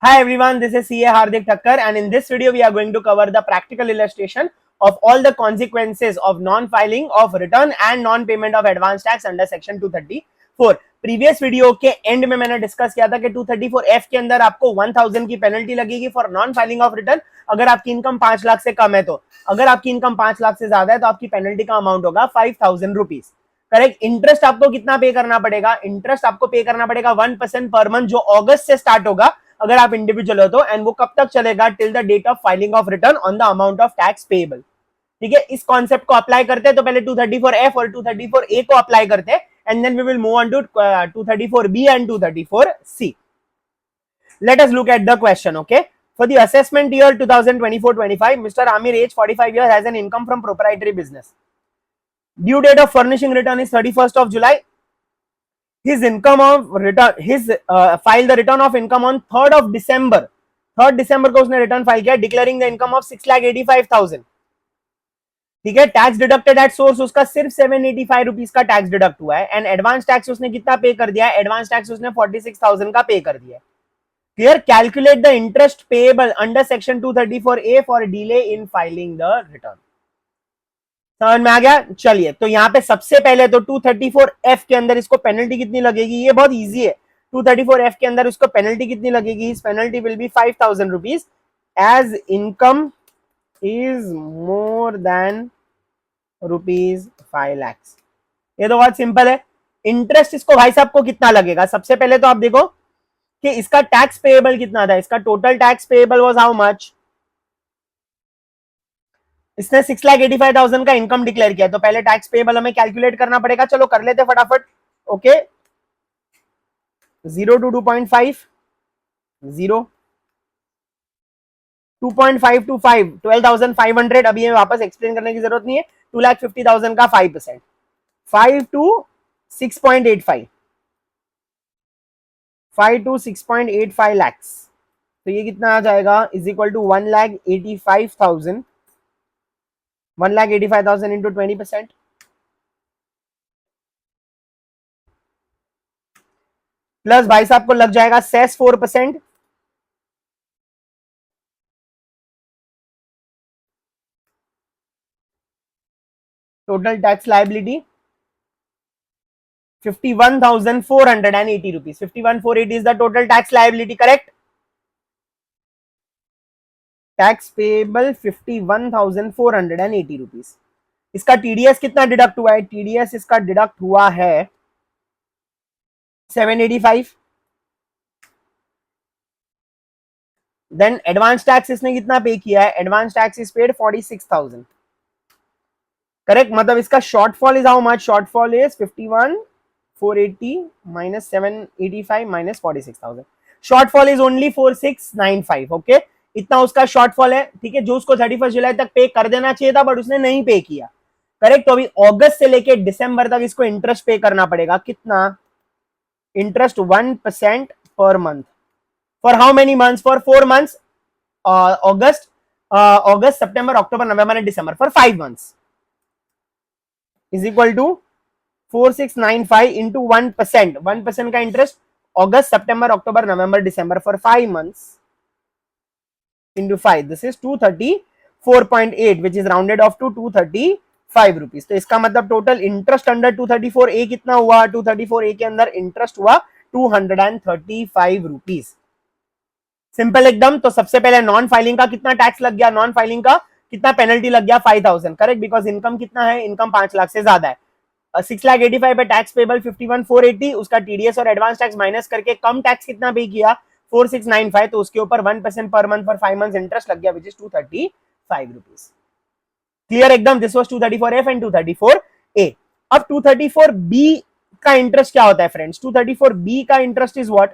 Hi everyone, this is CA Hardik Thakkar, and in this video we are going to cover the practical illustration of all the consequences of non-filing of return and non-payment of advance tax under section 234. Previous video के and में मैंने discuss किया था कि 234F के अंदर आपको 1000 की पेनल्टी लगेगी for non filing of return अगर आपकी इनकम 5 लाख से कम है। तो अगर आपकी इनकम 5 लाख से ज्यादा है तो आपकी पेनल्टी का अमाउंट होगा 5000 रुपीज। करेक्ट। इंटरेस्ट आपको कितना पे करना पड़ेगा? इंटरेस्ट आपको पे करना पड़ेगा 1% पर मंथ, जो अगस्त से स्टार्ट होगा अगर आप इंडिविजुअल हो तो, एंड वो कब तक चलेगा? Till the date of filing of return on the amount of tax payable. ठीक है, इस कॉन्सेप्ट को अप्लाई करते हैं तो पहले 234F और 234A को अप्लाई करते हैं, and then we will move on to 234B and 234C. Let us look at the question. Okay, for the assessment year 2024-25, Mr. Amir, age 45 years, has an income from proprietary business. Due date of furnishing return is 31st of July. His income of return, filed the return of income on 3rd of December. 3rd December को उसने return file किया, declaring the income of 6,85,000. ठीक है, tax deducted at source उसका सिर्फ 785 rupees का tax deduct हुआ है, एंड एडवांस टैक्स उसने कितना पे कर दिया है? एडवांस टैक्स उसने 46,000 का पे कर दिया है। Clear? Calculate the interest payable under section 234A for delay in filing the return. समझ में आ गया? चलिए, तो यहाँ पे सबसे पहले तो 234F के अंदर इसको पेनल्टी कितनी लगेगी, ये बहुत इजी है। 234F के अंदर उसको पेनल्टी कितनी लगेगी? इस penalty will be 5000 rupees as income is more than rupees 5 lakh. ये तो बहुत सिंपल है। इंटरेस्ट इसको भाई साहब को कितना लगेगा? सबसे पहले तो आप देखो कि इसका टैक्स पेएबल कितना था। इसका total tax payable was how much? इसने 6,85,000 का इनकम डिक्लेयर किया, तो पहले टैक्स पेएबल हमें कैलकुलेट करना पड़ेगा। चलो कर लेते फटाफट। Okay, 0 to 2.5, 0, 2.5 to 5, 12,500। अभी वापस एक्सप्लेन करने की जरूरत नहीं है। 2,50,000 का 5%, 5 to 6.85, 5 to 6.85 lakhs, तो ये कितना आ जाएगा? Is equal to 1,85,000, 1,85,000 into 20%, plus भाई साहब को लग जाएगा cess 4%, total tax liability 51,480 rupees. 51,480 is the total tax liability. Correct? Tax payable 51,480 rupees. इसका टीडीएस कितना डिडक्ट हुआ है? टीडीएस इसका डिडक्ट हुआ है 785। देन एडवांस टैक्स इसने कितना पे किया है? Advance tax is paid 46,000। Correct? मतलब इसका shortfall is how much? Shortfall is 51,480 minus 785 minus 46,000। Shortfall is only 4,695। Okay, इतना उसका शॉर्टफॉल है। ठीक है, जो उसको 31 जुलाई तक पे कर देना चाहिए था बट उसने नहीं पे किया। करेक्ट? तो अभी अगस्त से लेके दिसंबर तक इसको इंटरेस्ट पे करना पड़ेगा। कितना? Interest 1% per month. For how many months? For 4 months, August, September, October, November and December, for 5 months is equal to 4,695 into 1%। 1% का interest August, September, October, November, December for 5 months into 5, this is 234.8 which is rounded off to 235 rupees। तो इसका मतलब total interest under 234A कितना हुआ? 234A के अंदर interest हुआ 235 rupees. Simple एकदम। तो सबसे पहले नॉन फाइलिंग का कितना टैक्स लग गया? नॉन फाइलिंग का कितना पेनल्टी लग गया? 5,000। करेक्ट? बिकॉज इनकम कितना है? इनकम 5 लाख से ज्यादा है। 6,85,000 पे टैक्स पेबल 51,480, उसका टीडीएस और एडवांस टैक्स माइनस करके कम टैक्स कितना पे किया? 4,695, तो उसके ऊपर 1% per month for 5 months interest लग गया विच इज 235 रुपीज। क्लियर एकदम? This was 234F and 234A। अब 234B का इंटरेस्ट क्या होता है फ्रेंड्स? 234B का इंटरेस्ट इज व्हाट?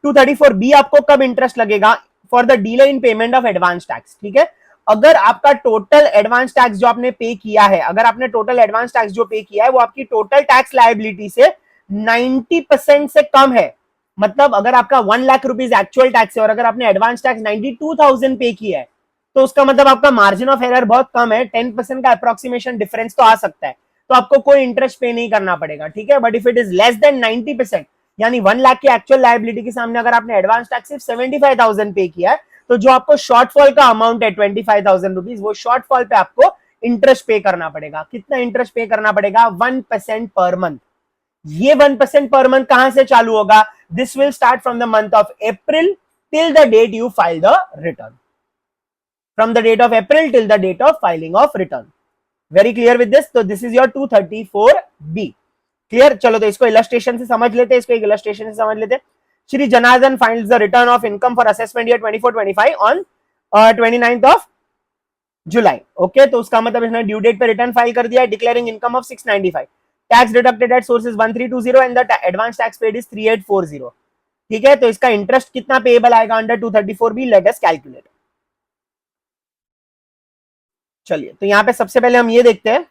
234B आपको कब इंटरेस्ट लगेगा? For the delay in payment of advance tax. ठीक है, अगर आपका टोटल एडवांस टैक्स जो आपने पे किया है, अगर आपने टोटल एडवांस टैक्स जो पे किया है वो आपकी टोटल टैक्स लायबिलिटी से 90% से कम है, मतलब अगर आपका 1 लाख रुपीज एक्चुअल टैक्स है और अगर आपने एडवांस टैक्स 92,000 पे किया है, तो उसका मतलब आपका मार्जिन ऑफ एरर बहुत कम है। 10% का अप्रोक्सीमेशन डिफरेंस तो आ सकता है, तो आपको कोई इंटरेस्ट पे नहीं करना पड़ेगा। ठीक है, but if it is less than 90%, यानी 1 लाख की एक्चुअल लायबिलिटी के सामने अगर आपने एडवांस टैक्स सिर्फ 75,000 पे किया है, तो जो आपको शॉर्टफॉल का अमाउंट है 25,000 रुपीज, वो शॉर्टफॉल पे आपको इंटरेस्ट पे करना पड़ेगा। कितना इंटरेस्ट पे करना पड़ेगा? 1% पर मंथ। ये 1% पर मंथ कहां से चालू होगा? This will start from the month of April till the date you file the return, from the date of April till the date of filing of return. Very clear with this? तो this is your 234B। Clear? चलो तो इसको illustration से समझ लेते हैं, इसको एक इलस्ट्रेशन से समझ लेते हैं। Shri Janardan finds the return of income for assessment year 24-25 on 29th of July. Okay, तो उसका मतलब इसने ड्यू डेट पे रिटर्न फाइल कर दिया है, declaring income of 695, tax deducted at source is 1320 and the advance tax paid is 3840। ठीक है, तो इसका इंटरेस्ट कितना पेएबल आएगा under 234B? Let us calculate. चलिए, तो यहां पे सबसे पहले हम ये देखते हैं,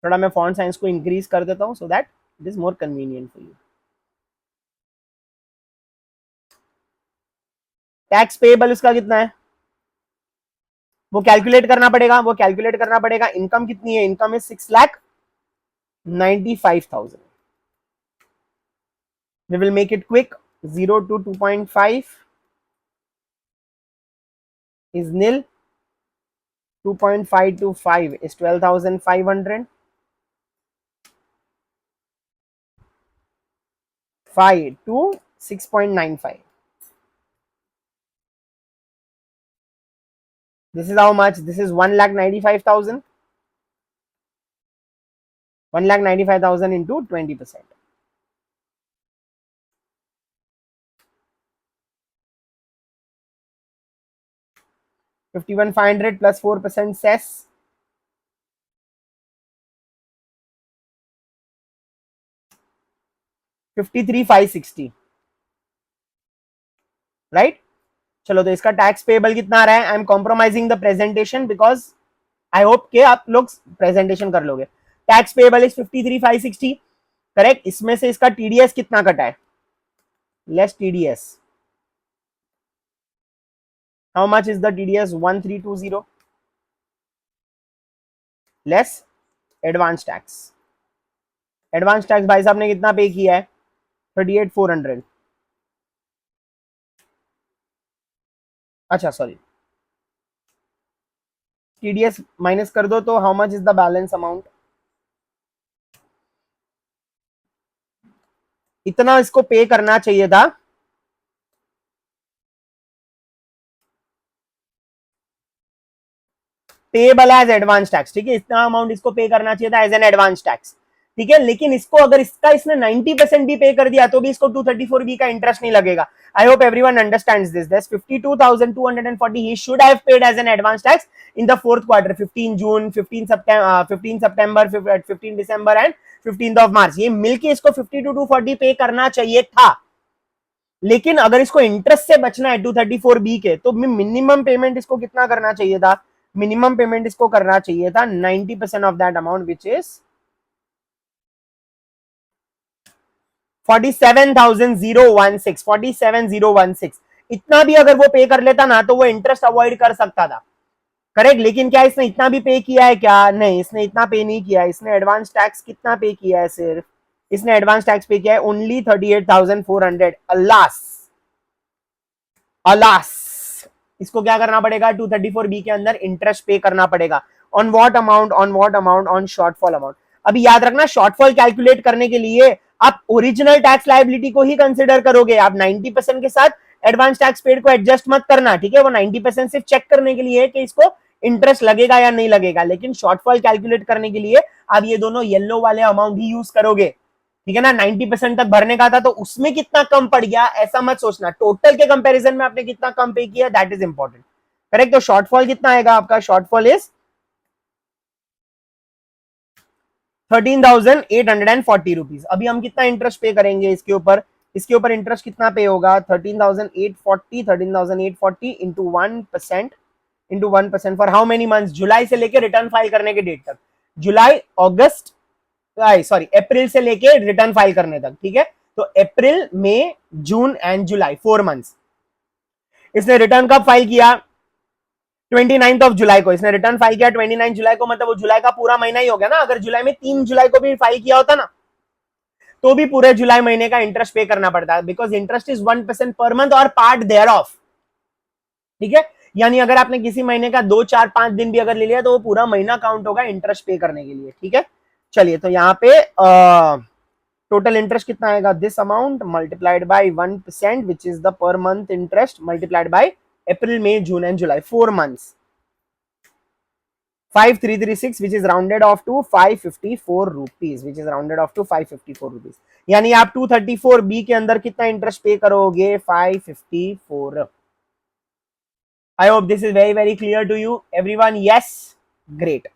थोड़ा मैं फॉन्ट साइज को इंक्रीज कर देता हूं so that it is more convenient for you. Tax payable उसका कितना है वो कैलकुलेट करना पड़ेगा, वो कैलकुलेट करना पड़ेगा। इनकम कितनी है? Income is 6,95,000। We will make it quick. 0 to 2.5 is nil. 2.5 to 5 is 12,500. 5 to 6.95. This is how much? This is 1,95,000. 1,95,000 into 20%. 51,500 plus 4% cess. 53,560. Right? चलो, तो इसका टैक्स पेबल कितना आ रहा है? I am compromising the presentation because I hope के आप लोग presentation कर लोगे। Tax payable is 53,560, correct. इसमें से इसका टीडीएस कितना कटा है? Less TDS. How much is the TDS? 1320 less advance tax. Advance tax भाई साहब ने कितना पे किया है? 38,400। अच्छा सॉरी, टीडीएस माइनस कर दो तो how much is the balance amount? इतना इसको पे करना चाहिए था। पेबल एज एडवांस टैक्स, ठीक है, इतना अमाउंट इसको पे करना चाहिए था एज एन एडवांस टैक्स, ठीक है। लेकिन इसको अगर इसका इसने 90% भी पे कर दिया तो भी इसको 234B का इंटरेस्ट नहीं लगेगा। I hope everyone understands this. That's 52,240 he should have paid as an advance tax in the fourth quarter, 15 June, 15 September, 15 December and 15th of March. ये मिलके इसको 52,240 पे करना चाहिए था। लेकिन अगर इसको इंटरेस्ट से बचना है 234B के, तो मिनिमम पेमेंट इसको कितना करना चाहिए था? मिनिमम पेमेंट इसको करना चाहिए था 90% of that amount, which is 47,016। 47,016 इतना भी अगर वो पे कर लेता ना तो वो इंटरेस्ट अवॉइड कर सकता था, करेक्ट। लेकिन क्या इसने इतना भी पे किया है क्या? नहीं, इसने इतना पे नहीं किया। इसने एडवांस टैक्स कितना पे किया है? सिर्फ इसने एडवांस टैक्स पे किया है ओनली 38,400। अलास, अलास, इसको क्या करना पड़ेगा? 234B के अंदर इंटरेस्ट पे करना पड़ेगा। On what amount? On what amount? On shortfall amount. अभी याद रखना, शॉर्टफॉल कैलकुलेट करने के लिए आप ओरिजिनल टैक्स लायबिलिटी को ही कंसिडर करोगे। आप 90% के साथ एडवांस टैक्स पेड को एडजस्ट मत करना, ठीक है। वो 90% सिर्फ चेक करने के लिए है कि इसको इंटरेस्ट लगेगा या नहीं लगेगा। लेकिन शॉर्टफॉल कैलकुलेट करने के लिए आप ये दोनों येलो वाले अमाउंट ही यूज करोगे, ठीक है ना। 90% तक भरने का था तो उसमें कितना कम पड़ गया ऐसा मत सोचना, टोटल के कंपैरिजन में आपने कितना कम पे किया, दैट इज इंपॉर्टेंट, करेक्ट। तो शॉर्टफॉल कितना आएगा आपका? Shortfall is 13,840 rupees. अभी हम कितना इंटरेस्ट पे करेंगे इसके ऊपर? इसके ऊपर इंटरेस्ट कितना पे होगा? 13,840 into 1% for how many months? जुलाई से लेके रिटर्न फाइल करने के डेट तक, जुलाई, अगस्त, सॉरी अप्रैल से लेके रिटर्न फाइल करने तक, ठीक है। तो अप्रैल, May, June and July, 4 months. इसने रिटर्न कब फाइल किया? 29 ऑफ जुलाई को इसने रिटर्न फाइल किया 29 जुलाई को, मतलब वो जुलाई का पूरा महीना ही हो गया ना। अगर जुलाई में 3 जुलाई को भी फाइल किया होता ना तो भी पूरे जुलाई महीने का इंटरेस्ट पे करना पड़ता है, because interest is 1% per month और पार्ट देयर ऑफ। ठीक है, यानी अगर आपने किसी महीने का 2, 4, 5 दिन भी अगर ले लिया तो वो पूरा महीना काउंट होगा इंटरेस्ट पे करने के लिए। ठीक है, चलिए तो यहाँ पे टोटल इंटरेस्ट कितना आएगा, this amount multiplied by 1% which is the per month interest multiplied by April, May, June and July, 4 months, 5336 which is rounded off to 554 rupees, which is rounded off to 554 rupees। यानी आप 234 B के अंदर कितना interest पे करोगे, 554। I hope this is very clear to you everyone. Yes, great।